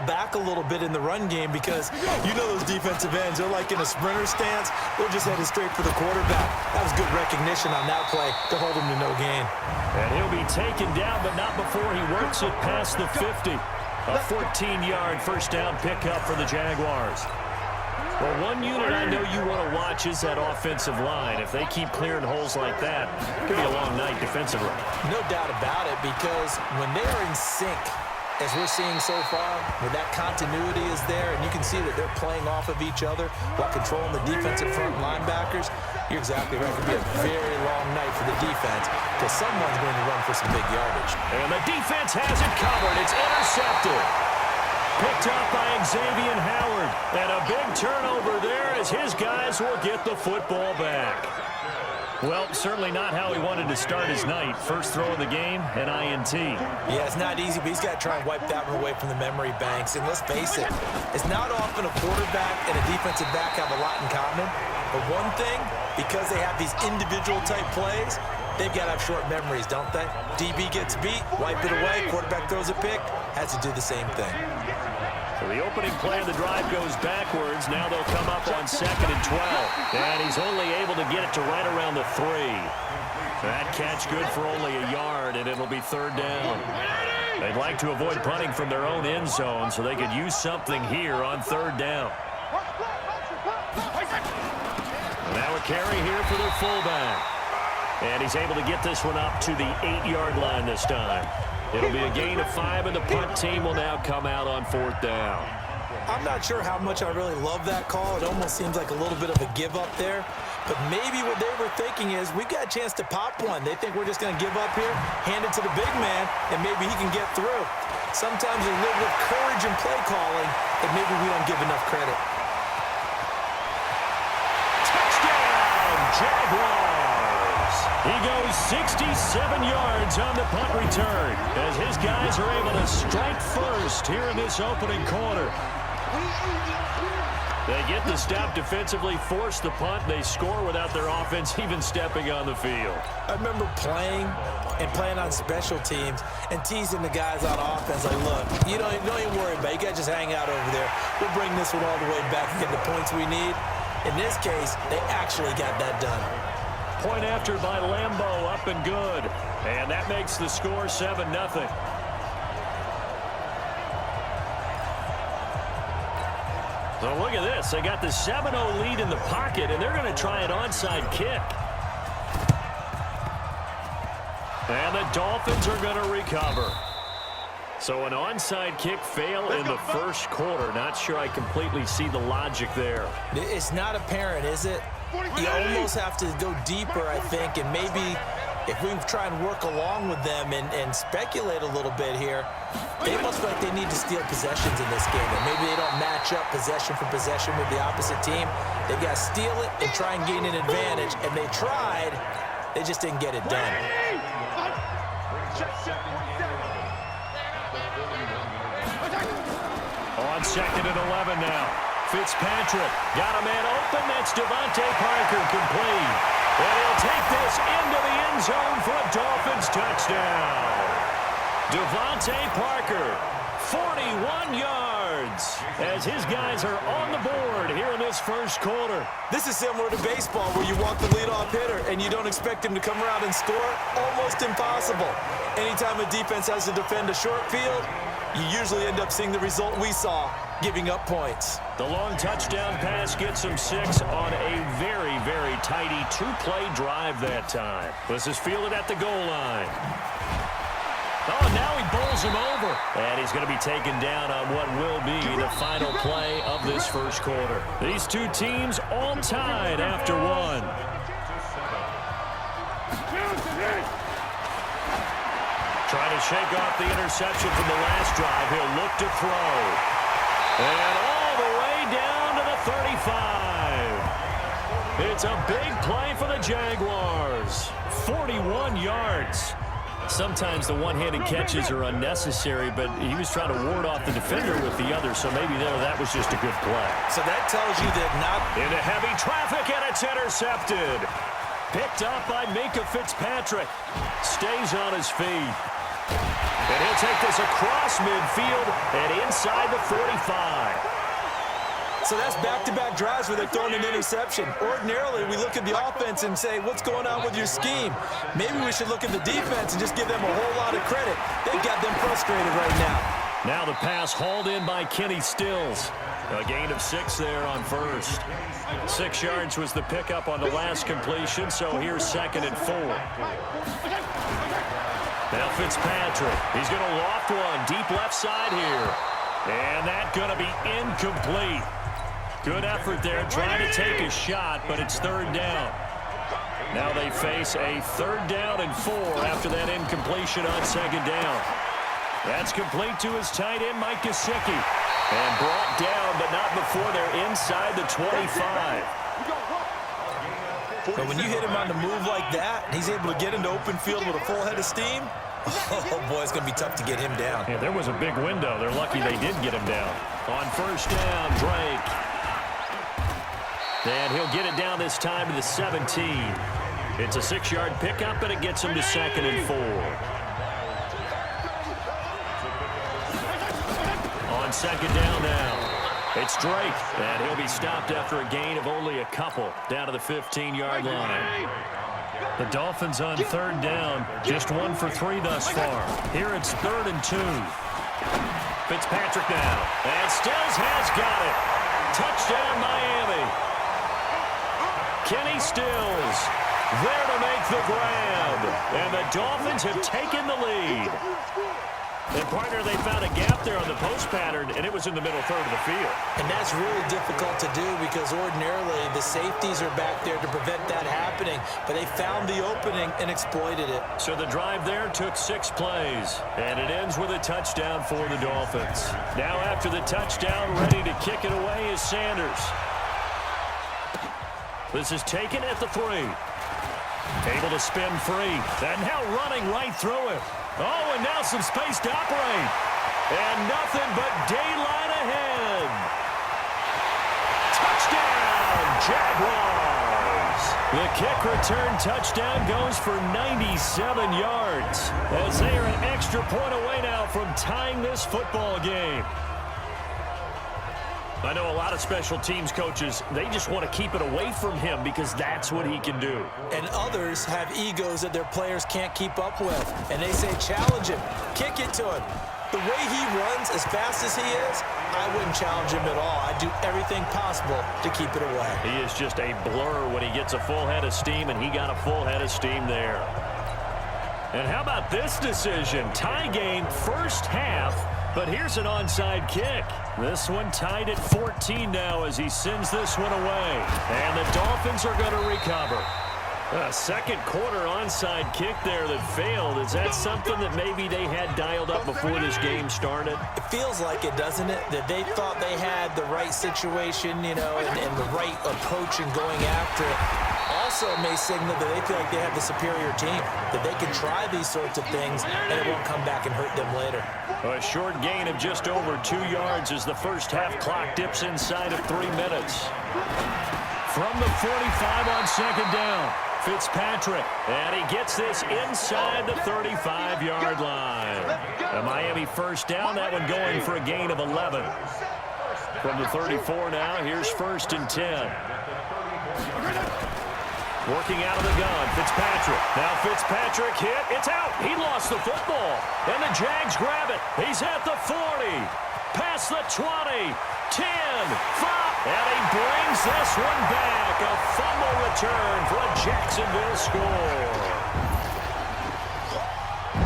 back a little bit in the run game because you know those defensive ends, they're like in a sprinter stance. They're just headed straight for the quarterback. That was good recognition on that play to hold him to no gain. And he'll be taken down, but not before he works it past the 50. A 14-yard first down pickup for the Jaguars. Well, one unit I know you want to watch is that offensive line. If they keep clearing holes like that, it could be a long night defensively. No doubt about it, because when they are in sync, as we're seeing so far, where that continuity is there, and you can see that they're playing off of each other while controlling the defensive front linebackers, you're exactly right. It could be a very long night for the defense because someone's going to run for some big yardage. And the defense has it covered. It's intercepted. Picked up by Xavier Howard. And a big turnover there as his guys will get the football back. Well, certainly not how he wanted to start his night. First throw of the game, an INT. Yeah, it's not easy, but he's got to try and wipe that one away from the memory banks. And let's face it, it's not often a quarterback and a defensive back have a lot in common. But one thing, because they have these individual type plays, they've got to have short memories, don't they? DB gets beat, wipe it away, quarterback throws a pick, has to do the same thing. So the opening play of the drive goes backwards. Now they'll come up on 2nd and 12. And he's only able to get it to right around the 3. That catch good for only a yard, and it'll be 3rd down. They'd like to avoid punting from their own end zone so they could use something here on 3rd down. Now a carry here for their fullback. And he's able to get this one up to the 8-yard line this time. It'll be a gain of 5, and the punt team will now come out on 4th down. I'm not sure how much I really love that call. It almost seems like a little bit of a give up there. But maybe what they were thinking is, we've got a chance to pop one. They think we're just going to give up here, hand it to the big man, and maybe he can get through. Sometimes they live with courage and play calling, and maybe we don't give enough credit. Touchdown, Jaguars! He goes 67 yards on the punt return as his guys are able to strike first here in this opening quarter. They get the stop defensively, force the punt. They score without their offense even stepping on the field. I remember playing on special teams and teasing the guys on offense like, look, you don't even worry about it. You got to just hang out over there. We'll bring this one all the way back and get the points we need. In this case, they actually got that done. Point after by Lambeau, up and good. And that makes the score 7-0. So look at this. They got the 7-0 lead in the pocket, and they're going to try an onside kick. And the Dolphins are going to recover. So an onside kick fail in the first quarter. Not sure I completely see the logic there. It's not apparent, is it? You almost have to go deeper, I think, and maybe if we try and work along with them and speculate a little bit here, they must feel like they need to steal possessions in this game, and maybe they don't match up possession for possession with the opposite team. They've got to steal it and try and gain an advantage, and they tried. They just didn't get it done. On 2nd and 11 now. Fitzpatrick got a man open. That's Devontae Parker complete. And he'll take this into the end zone for a Dolphins touchdown. Devontae Parker, 41 yards, as his guys are on the board here in this first quarter. This is similar to baseball where you walk the leadoff hitter and you don't expect him to come around and score. Almost impossible. Anytime a defense has to defend a short field, you usually end up seeing the result we saw, giving up points. The long touchdown pass gets him 6 on a very, very tidy 2-play drive that time. This is fielded at the goal line. Oh, now he bowls him over. And he's going to be taken down on what will be the final play of this first quarter. These two teams all tied after one. Trying to shake off the interception from the last drive. He'll look to throw. And all the way down to the 35. It's a big play for the Jaguars. 41 yards. Sometimes the one-handed catches are unnecessary, but he was trying to ward off the defender with the other, so maybe that was just a good play. So that tells you that not into heavy traffic, and it's intercepted. Picked up by Minkah Fitzpatrick. Stays on his feet. And he'll take this across midfield and inside the 45. So that's back-to-back drives where they're throwing an interception. Ordinarily, we look at the offense and say, what's going on with your scheme? Maybe we should look at the defense and just give them a whole lot of credit. They've got them frustrated right now. Now the pass hauled in by Kenny Stills. A gain of 6 there on first. 6 yards was the pickup on the last completion, so here's 2nd and 4. Now Fitzpatrick. He's going to loft one deep left side here. And that's going to be incomplete. Good effort there trying to take a shot, but it's 3rd down. Now they face a 3rd down and 4 after that incompletion on 2nd down. That's complete to his tight end, Mike Gesicki. And brought down, but not before they're inside the 25. But when you hit him on the move like that, and he's able to get into open field with a full head of steam, oh, boy, it's going to be tough to get him down. Yeah, there was a big window. They're lucky they did get him down. On 1st down, Drake. And he'll get it down this time to the 17. It's a 6-yard pickup, and it gets him to 2nd and 4. On 2nd down now. It's Drake, and he'll be stopped after a gain of only a couple down to the 15-yard line. The Dolphins on 3rd down, just 1 for 3 thus far. Here it's 3rd and 2. Fitzpatrick now, and Stills has got it. Touchdown, Miami. Kenny Stills there to make the grab, and the Dolphins have taken the lead. And, partner, they found a gap there on the post pattern, and it was in the middle 3rd of the field. And that's really difficult to do because ordinarily the safeties are back there to prevent that happening. But they found the opening and exploited it. So the drive there took 6 plays, and it ends with a touchdown for the Dolphins. Now after the touchdown, ready to kick it away is Sanders. This is taken at the 3. Able to spin free. And now running right through it. Oh, and now some space to operate. And nothing but daylight ahead. Touchdown, Jaguars. The kick return touchdown goes for 97 yards as they are an extra point away now from tying this football game. I know a lot of special teams coaches, they just want to keep it away from him because that's what he can do. And others have egos that their players can't keep up with. And they say, challenge him, kick it to him. The way he runs as fast as he is, I wouldn't challenge him at all. I'd do everything possible to keep it away. He is just a blur when he gets a full head of steam, and he got a full head of steam there. And how about this decision? Tie game, first half. But here's an onside kick. This one tied at 14 now as he sends this one away. And the Dolphins are going to recover. A second quarter onside kick there that failed. Is that something that maybe they had dialed up before this game started? It feels like it, doesn't it? That they thought they had the right situation, you know, and the right approach in going after it. Also may signal that they feel like they have the superior team, that they can try these sorts of things and it won't come back and hurt them later. A short gain of just over 2 yards as the first half clock dips inside of 3 minutes. From the 45 on 2nd down, Fitzpatrick, and he gets this inside the 35-yard line. A Miami first down, that one going for a gain of 11. From the 34 now, here's 1st and 10. Working out of the gun, Fitzpatrick. Now Fitzpatrick hit. It's out. He lost the football. And the Jags grab it. He's at the 40. Past the 20. 10. 5. And he brings this one back. A fumble return for a Jacksonville score.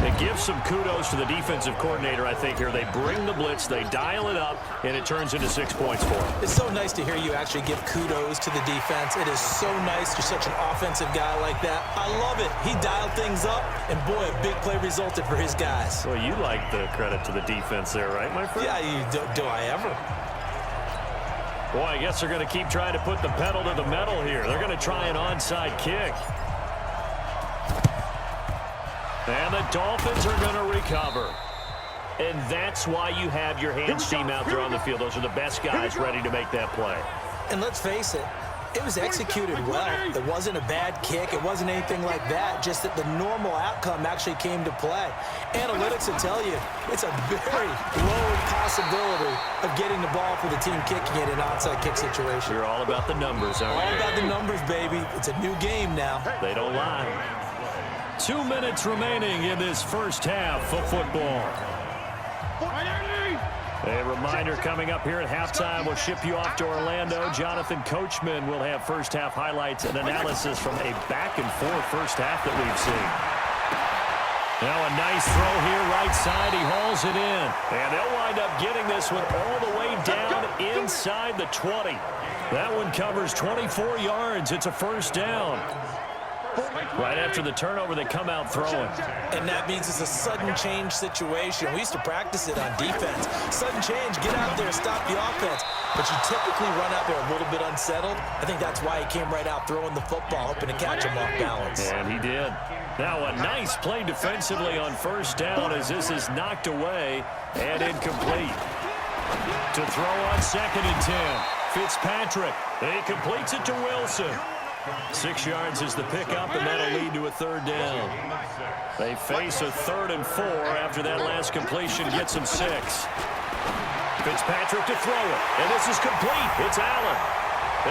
It gives some kudos to the defensive coordinator, I think, here. They bring the blitz, they dial it up, and it turns into 6 points for them. It's so nice to hear you actually give kudos to the defense. It is so nice. You're such an offensive guy like that. I love it. He dialed things up, and boy, a big play resulted for his guys. Well, you like the credit to the defense there, right, my friend? Yeah, do I ever? Boy, I guess they're going to keep trying to put the pedal to the metal here. They're going to try an onside kick. And the Dolphins are going to recover. And that's why you have your hands team out there on the field. Those are the best guys ready to make that play. And let's face it, It was executed well. It wasn't a bad kick. It wasn't anything like that, just that the normal outcome actually came to play. Analytics will tell you it's a very low possibility of getting the ball for the team kicking it in an onside kick situation. You're all about the numbers, aren't you? All about the numbers, baby. It's a new game now. They don't lie. 2 minutes remaining in this first half of football. A reminder coming up here at halftime. We'll ship you off to Orlando. Jonathan Coachman will have first half highlights and analysis from a back-and-forth first half that we've seen. Now a nice throw here, right side. He hauls it in. And they'll wind up getting this one all the way down inside the 20. That one covers 24 yards. It's a first down. Right after the turnover, they come out throwing. And that means it's a sudden change situation. We used to practice it on defense. Sudden change, get out there, stop the offense. But you typically run out there a little bit unsettled. I think that's why he came right out throwing the football, hoping to catch him off balance. And he did. Now a nice play defensively on first down as this is knocked away and incomplete. To throw on 2nd and 10. Fitzpatrick. He completes it to Wilson. 6 yards is the pickup, and that'll lead to a third down. They face a 3rd and 4 after that last completion gets them 6. Fitzpatrick to throw it, and this is complete. It's Allen,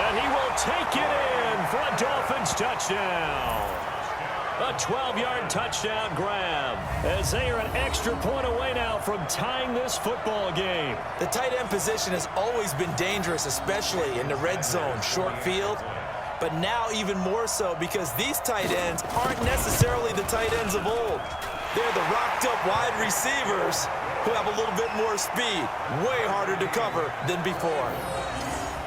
and he will take it in for a Dolphins touchdown. A 12-yard touchdown grab as they are an extra point away now from tying this football game. The tight end position has always been dangerous, especially in the red zone, short field. But now even more so because these tight ends aren't necessarily the tight ends of old. They're the rocked-up wide receivers who have a little bit more speed. Way harder to cover than before.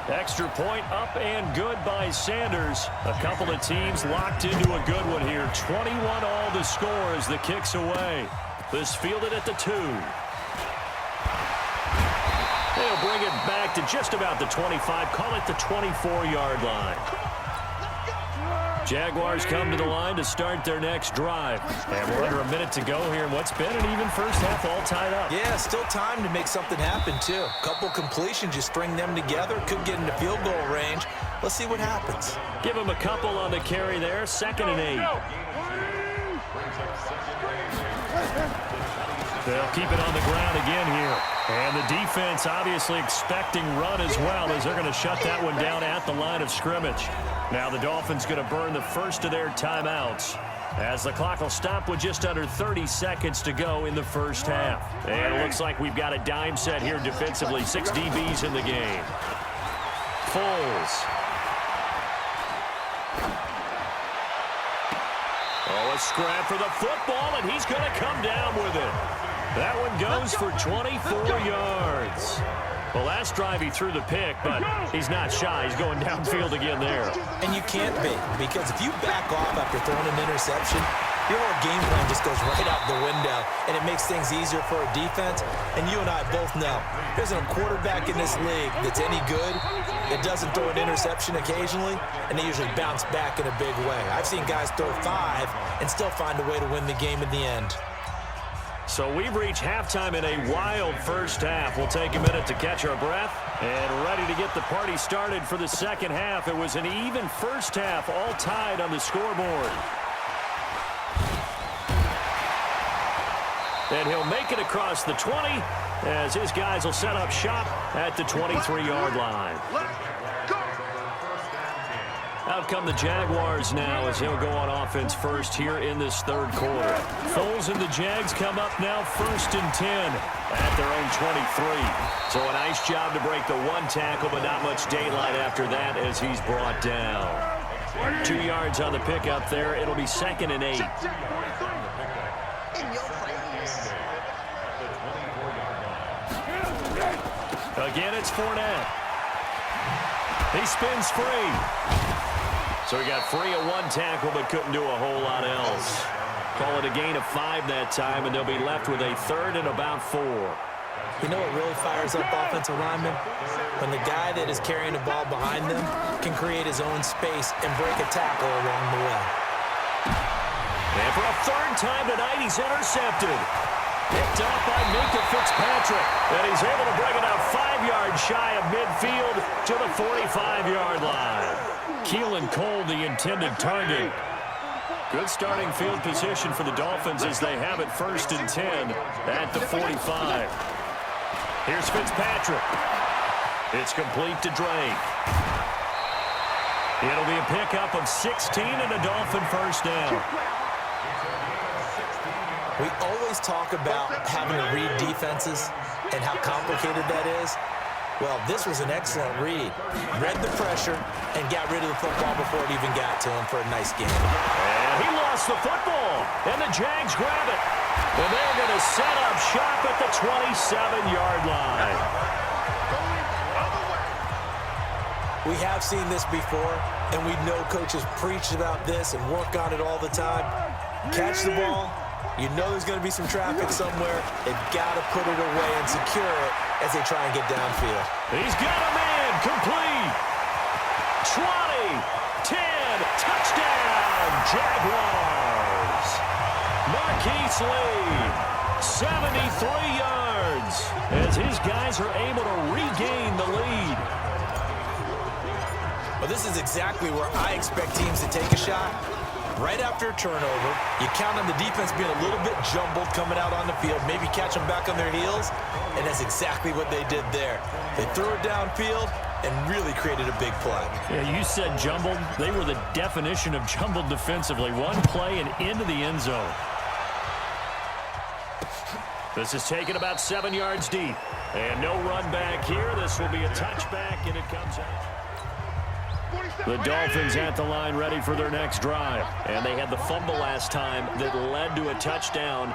Extra point up and good by Sanders. A couple of teams locked into a good one here. 21 all the score as the kick's away. This fielded at the 2. They'll bring it back to just about the 25. Call it the 24-yard line. Jaguars come to the line to start their next drive. And we're under a minute to go here in what's been an even first half, all tied up. Yeah, still time to make something happen, too. Couple completions, you string them together, could get into field goal range. Let's see what happens. Give them a couple on the carry there, 2nd and 8. They'll keep it on the ground again here. And the defense obviously expecting run as well as they're going to shut that one down at the line of scrimmage. Now the Dolphins going to burn the first of their timeouts as the clock will stop with just under 30 seconds to go in the first half. And it looks like we've got a dime set here defensively. 6 DBs in the game. Foles. Oh, a scrap for the football, and he's going to come down with it. That one goes for 24 yards. Well, last drive he threw the pick, but he's not shy. He's going downfield again there. And you can't be, because if you back off after throwing an interception, your whole game plan just goes right out the window, and it makes things easier for a defense. And you and I both know there isn't a quarterback in this league that's any good that doesn't throw an interception occasionally, and they usually bounce back in a big way. I've seen guys throw 5 and still find a way to win the game in the end. So we've reached halftime in a wild first half. We'll take a minute to catch our breath and ready to get the party started for the second half. It was an even first half, all tied on the scoreboard. And he'll make it across the 20 as his guys will set up shop at the 23-yard line. Out come the Jaguars now as he'll go on offense first here in this third quarter. Foles and the Jags come up now 1st and 10 at their own 23. So a nice job to break the 1 tackle, but not much daylight after that as he's brought down. 2 yards on the pickup there. It'll be 2nd and 8. Again, it's Fournette. He spins free. So he got free of 1 tackle, but couldn't do a whole lot else. Call it a gain of 5 that time, and they'll be left with a 3rd and about 4. You know what really fires up offensive linemen? When the guy that is carrying the ball behind them can create his own space and break a tackle along the way. And for a 3rd time tonight, he's intercepted. Picked off by Minkah Fitzpatrick. And he's able to bring it out 5 yards shy of midfield to the 45-yard line. Keelan Cole, the intended target. Good starting field position for the Dolphins as they have it 1st and 10 at the 45. Here's Fitzpatrick. It's complete to Drake. It'll be a pickup of 16 and a Dolphin first down. We always talk about having to read defenses and how complicated that is. Well, this was an excellent read. Read the pressure and got rid of the football before it even got to him for a nice game. And he lost the football, and the Jags grab it. And they're going to set up shop at the 27-yard line. We have seen this before, and we know coaches preach about this and work on it all the time. Catch the ball. You know there's going to be some traffic somewhere. They've got to put it away and secure it as they try and get downfield. He's got a man complete. 20, 10, touchdown, Jaguars. Marquise Lee, 73 yards, as his guys are able to regain the lead. Well, this is exactly where I expect teams to take a shot. Right after a turnover, you count on the defense being a little bit jumbled coming out on the field, maybe catch them back on their heels, and that's exactly what they did there. They threw it downfield and really created a big play. Yeah, you said jumbled. They were the definition of jumbled defensively. One play and into the end zone. This is taken about 7 yards deep. And no run back here. This will be a touchback, and it comes out. The Dolphins at the line ready for their next drive. And they had the fumble last time that led to a touchdown.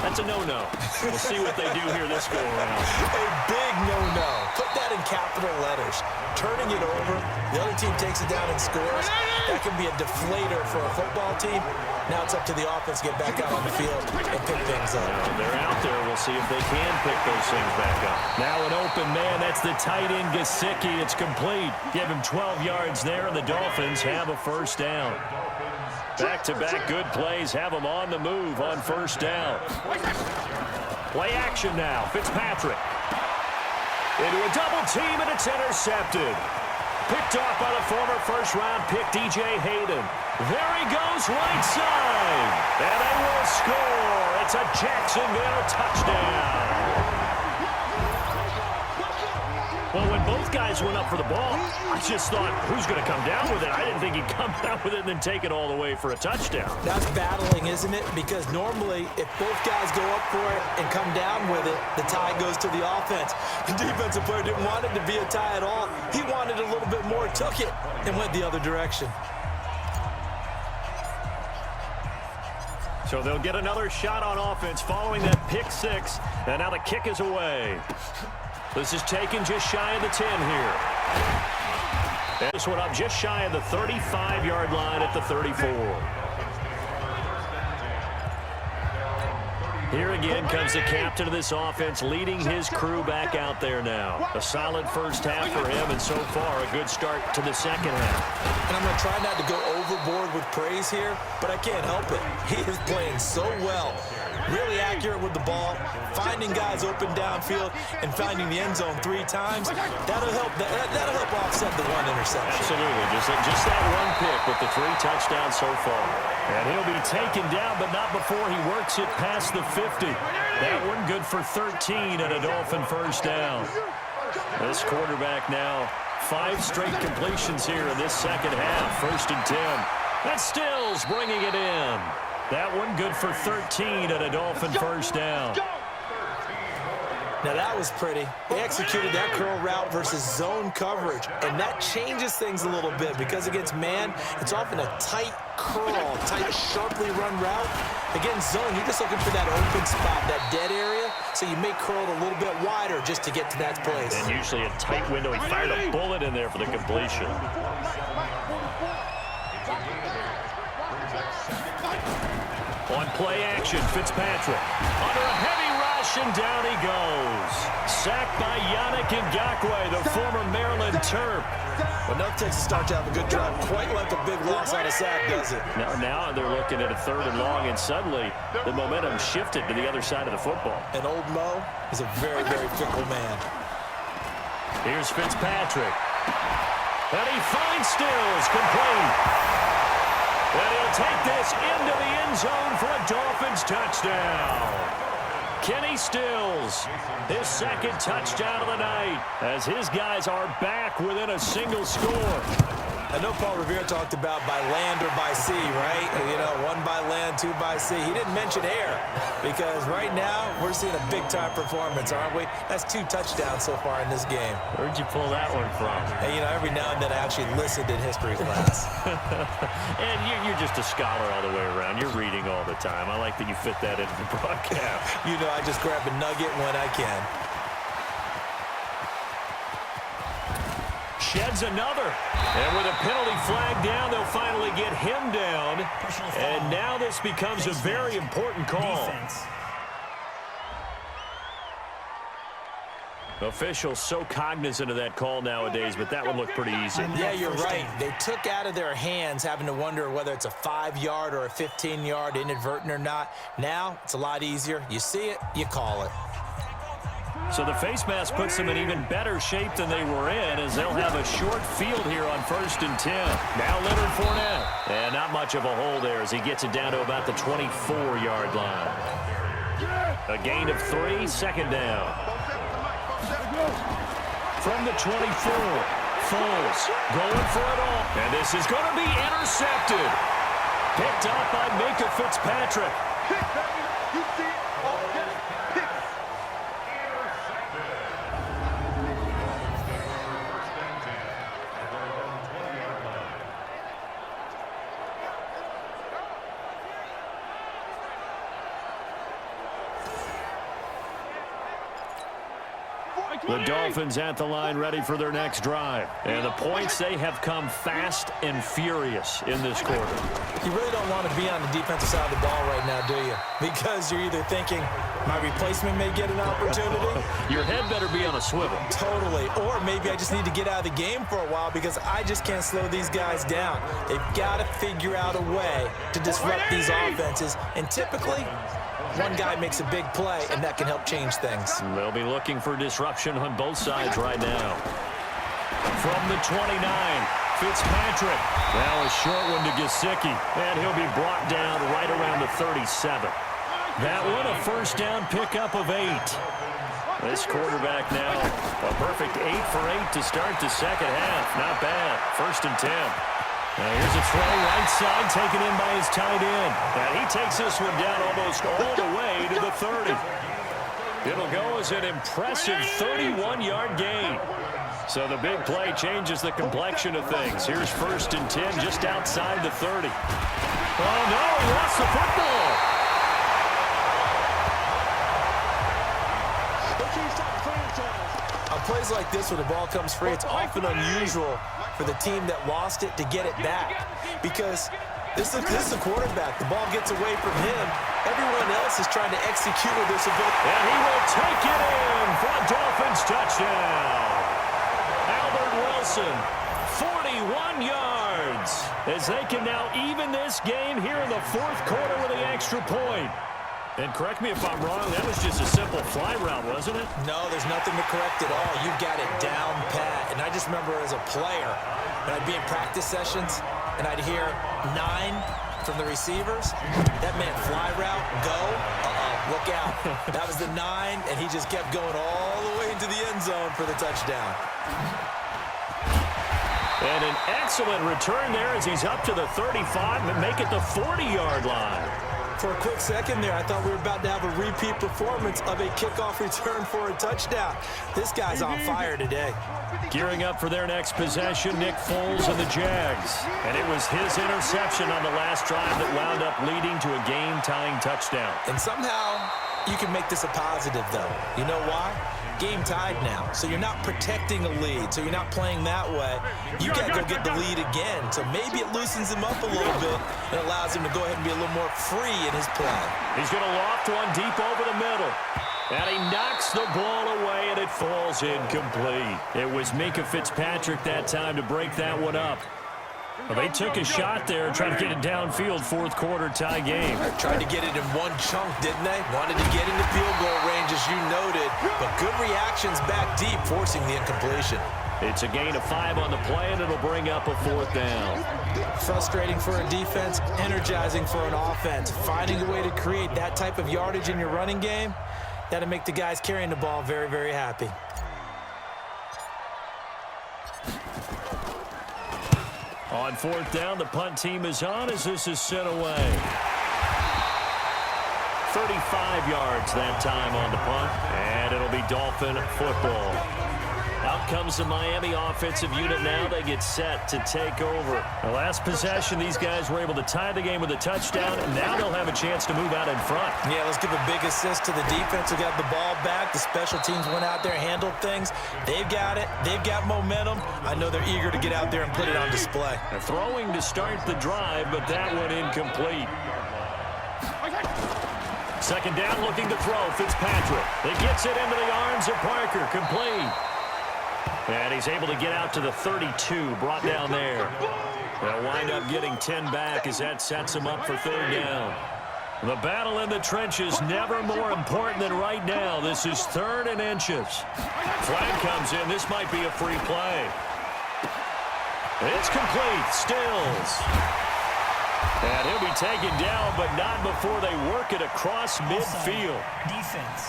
That's a no-no. We'll see what they do here this go-around. A big no-no. Put that in capital letters. Turning it over, the other team takes it down and scores. That can be a deflator for a football team. Now it's up to the offense to get back out on the field and pick things up. Now they're out there. We'll see if they can pick those things back up. Now an open man. That's the tight end, Gesicki. It's complete. Give him 12 yards there, and the Dolphins have a first down. Back-to-back good plays have them on the move on first down. Play action now. Fitzpatrick. Into a double team, and it's intercepted. Picked off by the former first-round pick, DJ Hayden. There he goes, right side. And they will score. It's a Jacksonville touchdown. Well, when both guys went up for the ball, I just thought, who's going to come down with it? I didn't think he'd come down with it and then take it all the way for a touchdown. That's battling, isn't it? Because normally, if both guys go up for it and come down with it, the tie goes to the offense. The defensive player didn't want it to be a tie at all. He wanted a little bit more, took it, and went the other direction. So they'll get another shot on offense following that pick six, and now the kick is away. This is taken just shy of the 10 here. And this one up just shy of the 35-yard line at the 34. Here again comes the captain of this offense, leading his crew back out there now. A solid first half for him, and so far a good start to the second half. And I'm going to try not to go overboard with praise here, but I can't help it. He is playing so well. Really accurate with the ball, finding guys open downfield, and finding the end zone 3 times. That'll help offset the one interception. Absolutely. Just that one pick with the 3 touchdowns so far. And he'll be taken down, but not before he works it past the 50. That one good for 13 and a Dolphin first down. This quarterback now, 5 straight completions here in this second half. 1st and 10. That's Stills bringing it in. That one good for 13 and a Dolphin first down. Now that was pretty. They executed that curl route versus zone coverage, and that changes things a little bit because against man, it's often a tight curl, tight, sharply run route. Against zone, you're just looking for that open spot, that dead area, so you may curl it a little bit wider just to get to that place. And usually a tight window. He fired a bullet in there for the completion. On play action, Fitzpatrick. Under a heavy rush, and down he goes. Sacked by Yannick Ngakoue, the former Maryland Terp. But no Texas starts to have a good drive. Quite like a big loss on a sack, does it? Now they're looking at a 3rd and long, and suddenly the momentum shifted to the other side of the football. And old Mo is a very, very fickle man. Here's Fitzpatrick. And he finds Stills, complete. And he'll take this into the end zone for a Dolphins touchdown. Kenny Stills, his second touchdown of the night, as his guys are back within a single score. I know Paul Revere talked about by land or by sea, right? You know, one by land, two by sea. He didn't mention air because right now we're seeing a big-time performance, aren't we? That's 2 touchdowns so far in this game. Where'd you pull that one from? Hey, you know, every now and then I actually listened in history class. And you're just a scholar all the way around. You're reading all the time. I like that you fit that into the broadcast. You know, I just grab a nugget when I can. Sheds another. And with a penalty flag down, they'll finally get him down. And now this becomes a very important call. Officials so cognizant of that call nowadays, but that would look pretty easy. Yeah, you're right. They took out of their hands having to wonder whether it's a 5-yard or a 15-yard, inadvertent or not. Now, it's a lot easier. You see it, you call it. So the face mask puts them in even better shape than they were in, as they'll have a short field here on 1st and 10. Now Leonard Fournette. And not much of a hole there as he gets it down to about the 24-yard line. A gain of 3, second down. From the 24, Foles going for it all. And this is going to be intercepted. Picked up by Minkah Fitzpatrick. The Dolphins at the line ready for their next drive. And the points, they have come fast and furious in this quarter. You really don't want to be on the defensive side of the ball right now, do you? Because you're either thinking, my replacement may get an opportunity. Your head better be on a swivel. Totally. Or maybe I just need to get out of the game for a while because I just can't slow these guys down. They've got to figure out a way to disrupt these offenses. And typically, one guy makes a big play, and that can help change things. They'll be looking for disruption on both sides right now. From the 29, Fitzpatrick. Now a short one to Gesicki, and he'll be brought down right around the 37. That one a first down pickup of 8. This quarterback now, a perfect 8 for 8 to start the second half. Not bad. 1st and 10. Now here's a throw right side taken in by his tight end. And he takes this one down almost all the way to the 30. It'll go as an impressive 31-yard gain. So the big play changes the complexion of things. Here's 1st and 10 just outside the 30. Oh, no, he lost the football. On plays like this where the ball comes free, it's often unusual for the team that lost it to get it back because this is a quarterback. The ball gets away from him. Everyone else is trying to execute with this ability. And he will take it in for a Dolphins touchdown. Albert Wilson, 41 yards, as they can now even this game here in the 4th quarter with the extra point. And correct me if I'm wrong, that was just a simple fly route, wasn't it? No, there's nothing to correct at all. You got it down pat. And I just remember as a player, when I'd be in practice sessions, and I'd hear 9 from the receivers, that meant fly route, go, look out. That was the 9, and he just kept going all the way into the end zone for the touchdown. And an excellent return there as he's up to the 35 and make it the 40-yard line. For a quick second there, I thought we were about to have a repeat performance of a kickoff return for a touchdown. This guy's on fire today. Gearing up for their next possession, Nick Foles and the Jags. And it was his interception on the last drive that wound up leading to a game-tying touchdown. And somehow you can make this a positive, though. You know why? Game tied now, so you're not protecting a lead, so you're not playing that way. You got to go get the lead again, so maybe it loosens him up a little bit and allows him to go ahead and be a little more free in his play. He's going to loft one deep over the middle. And he knocks the ball away, and it falls incomplete. It was Minkah Fitzpatrick that time to break that one up. Well, they took a shot there, trying to get it downfield, 4th quarter tie game. Tried to get it in one chunk, didn't they? Wanted to get into field goal range, as you noted, but good reactions back deep, forcing the incompletion. It's a gain of 5 on the play, and it'll bring up a 4th down. Frustrating for a defense, energizing for an offense. Finding a way to create that type of yardage in your running game, that'll make the guys carrying the ball very, very happy. On 4th down, the punt team is on as this is sent away. 35 yards that time on the punt, and it'll be Dolphin football. Out comes the Miami offensive unit now. They get set to take over. The last possession, these guys were able to tie the game with a touchdown, and now they'll have a chance to move out in front. Yeah, let's give a big assist to the defense who got the ball back. The special teams went out there, handled things. They've got it. They've got momentum. I know they're eager to get out there and put it on display. Throwing to start the drive, but that one incomplete. Second down, looking to throw. Fitzpatrick. He gets it into the arms of Parker. Complete. And he's able to get out to the 32, brought down there. They'll wind up getting 10 back as that sets him up for 3rd down. The battle in the trenches never more important than right now. This is 3rd and inches. Flag comes in. This might be a free play. It's complete. Stills. And he'll be taken down, but not before they work it across midfield. Defense.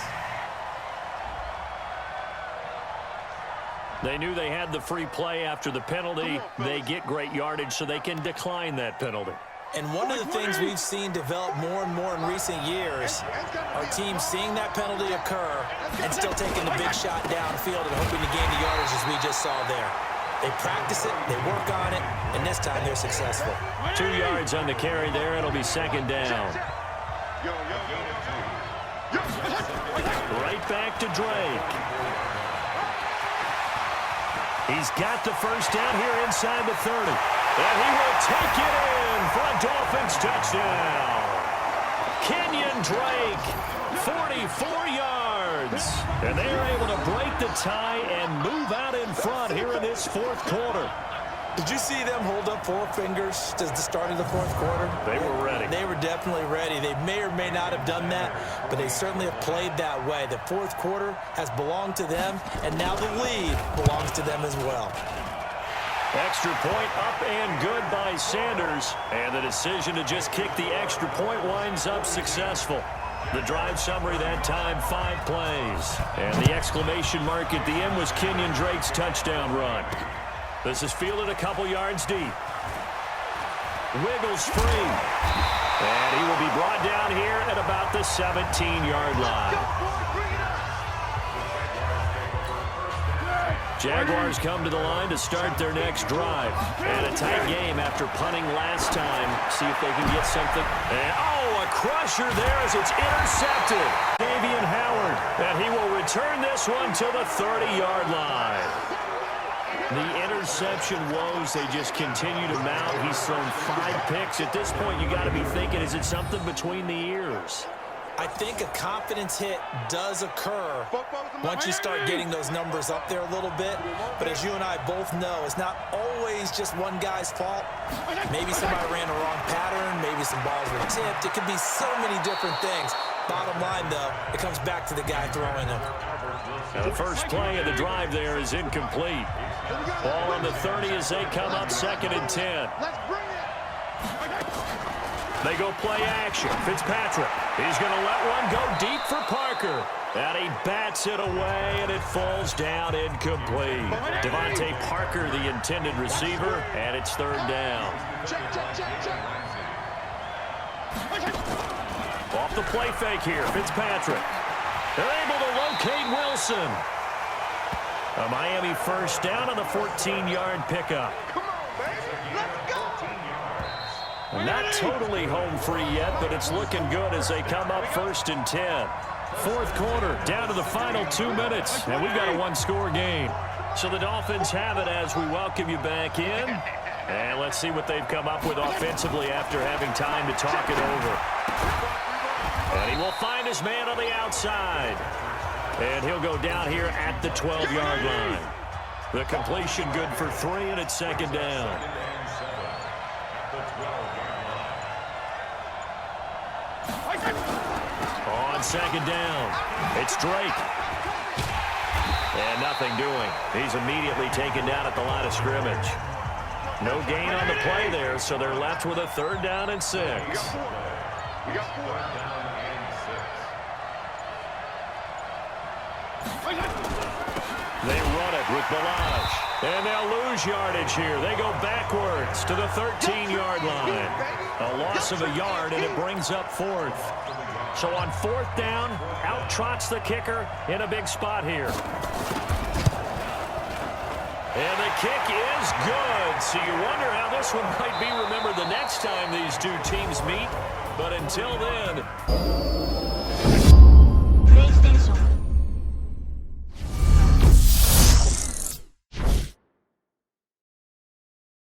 They knew they had the free play after the penalty. They get great yardage, so they can decline that penalty. And one of the things we've seen develop more and more in recent years are teams seeing that penalty occur and still taking the big shot downfield and hoping to gain the yardage as we just saw there. They practice it, they work on it, and this time they're successful. 2 yards on the carry there. It'll be 2nd down. Right back to Drake. He's got the first down here inside the 30. And he will take it in for a Dolphins touchdown. Kenyon Drake, 44 yards. And they're able to break the tie and move out in front here in this 4th quarter. Did you see them hold up 4 fingers to the start of the 4th quarter? They were ready. They were definitely ready. They may or may not have done that, but they certainly have played that way. The 4th quarter has belonged to them, and now the lead belongs to them as well. Extra point up and good by Sanders. And the decision to just kick the extra point winds up successful. The drive summary that time, 5 plays. And the exclamation mark at the end was Kenyon Drake's touchdown run. This is fielded a couple yards deep. Wiggles free. And he will be brought down here at about the 17-yard line. Jaguars come to the line to start their next drive. And a tight game after punting last time. See if they can get something. And, oh, a crusher there as it's intercepted. Davian Howard. And he will return this one to the 30-yard line. The interception woes, they just continue to mount. He's thrown 5 picks. At this point, you got to be thinking, is it something between the ears? I think a confidence hit does occur once you start getting those numbers up there a little bit. But as you and I both know, it's not always just one guy's fault. Maybe somebody ran a wrong pattern. Maybe some balls were tipped. It could be so many different things. Bottom line, though, it comes back to the guy throwing them. Now the first play of the drive there is incomplete. Ball on the 30 as they come up 2nd and 10. They go play action. Fitzpatrick. He's going to let one go deep for Parker. And he bats it away, and it falls down incomplete. Devontae Parker, the intended receiver, and it's 3rd down. Off the play fake here, Fitzpatrick. They're able to locate Wilson. A Miami first down on the 14-yard pickup. Not totally home free yet, but it's looking good as they come up 1st and 10. 4th quarter, down to the final 2 minutes, and we've got a 1-score game. So the Dolphins have it as we welcome you back in. And let's see what they've come up with offensively after having time to talk it over. And he will find his man on the outside. And he'll go down here at the 12-yard line. The completion good for 3, and it's 2nd down. On 2nd down, it's Drake. And nothing doing. He's immediately taken down at the line of scrimmage. No gain on the play there, so they're left with a 3rd down and 6. They run it with Balaj. And they'll lose yardage here. They go backwards to the 13-yard line. A loss of a yard, and it brings up 4th. So on 4th down, out trots the kicker in a big spot here. And the kick is good. So you wonder how this one might be remembered the next time these two teams meet. But until then...